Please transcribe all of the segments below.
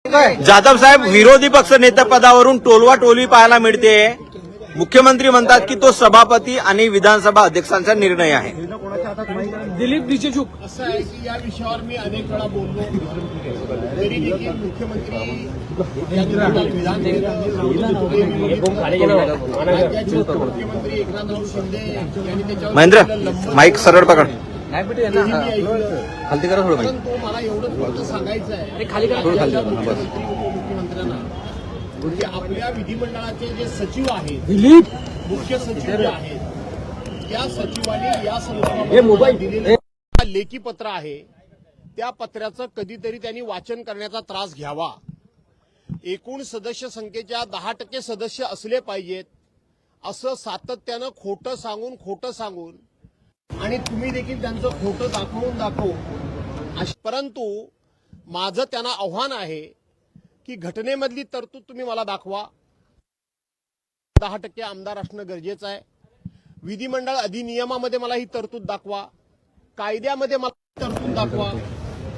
जाधव साहेब, विरोधी पक्ष नेतेपदावरून टोलवा टोलवी पाहायला मिळते। मुख्यमंत्री म्हणतात की तो सभापती आणि विधानसभा अध्यक्षांचा निर्णय आहे। दिलीप देशमुख असं आहे की या विषयावर मी अनेक वेळा बोललो, तरी देखील मुख्यमंत्री मुख्यमंत्री एकनाथराव शिंदे यांनी त्याच्यावर महेंद्र, माईक सरळ पकड। खाली करा थोडं, परंतु मला एवढंच फक्त सांगायचं आहे मुख्यमंत्र्यांना की आपल्या विधिमंडळाचे जे सचिव आहेत, दिलीप मुख्य सचिव जे आहेत, त्या सचिवांनी या संदर्भात दिलेलं लेखी पत्र आहे, त्या पत्राचं कधीतरी त्यांनी वाचन करण्याचा त्रास घ्यावा। एकूण सदस्य संख्येच्या 10% सदस्य असले पाहिजेत असं सातत्यानं खोटं सांगून आणि तुम्ही देखील त्यांचं खोटं दाखवू, परंतु माझं त्यांना आव्हान आहे की घटनेमधली तरतूद तुम्ही मला दाखवा। 10% आमदार असणं गरजेचं आहे। विधिमंडळ अधिनियमामध्ये मला ही तरतूद दाखवा, कायद्यामध्ये मला तरतूद दाखवा,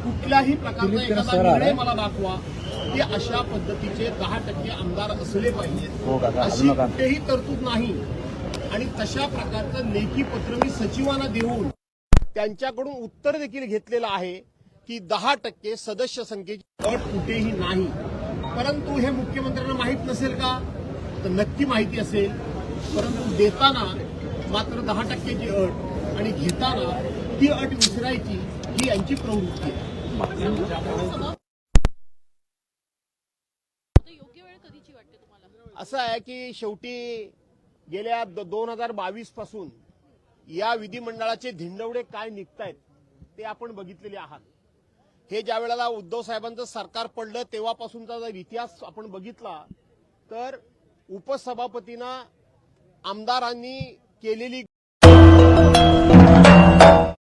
कुठल्याही प्रकारचा एखादा निर्णय मला दाखवा की अशा पद्धतीचे 10% आमदार असले पाहिजेत। अशी कुठेही तरतूद नाही आणि तशा प्रकारचं लेखी पत्र मी सचिवांना देऊन त्यांच्याकडून उत्तर देखील घेतलेलं आहे की 10% सदस्य संख्येची अट कुठेही नाही। परंतु हे मुख्यमंत्र्यांना माहीत नसेल का? तर नक्की माहिती असेल, परंतु देताना मात्र 10%ची अट आणि घेताना ती अट विसरायची ही यांची प्रवृत्ती आहे। असं आहे की शेवटी गेल्या 2022 पासून या विधिमंडळाचे धिंडवडे काय निघतायत ते आपण बघितलेले आहात। हे ज्या वेळेला उद्धव साहेबांचं सरकार पडलं तेव्हापासूनचा जर इतिहास आपण बघितला तर उपसभापतींना आमदारांनी केलेली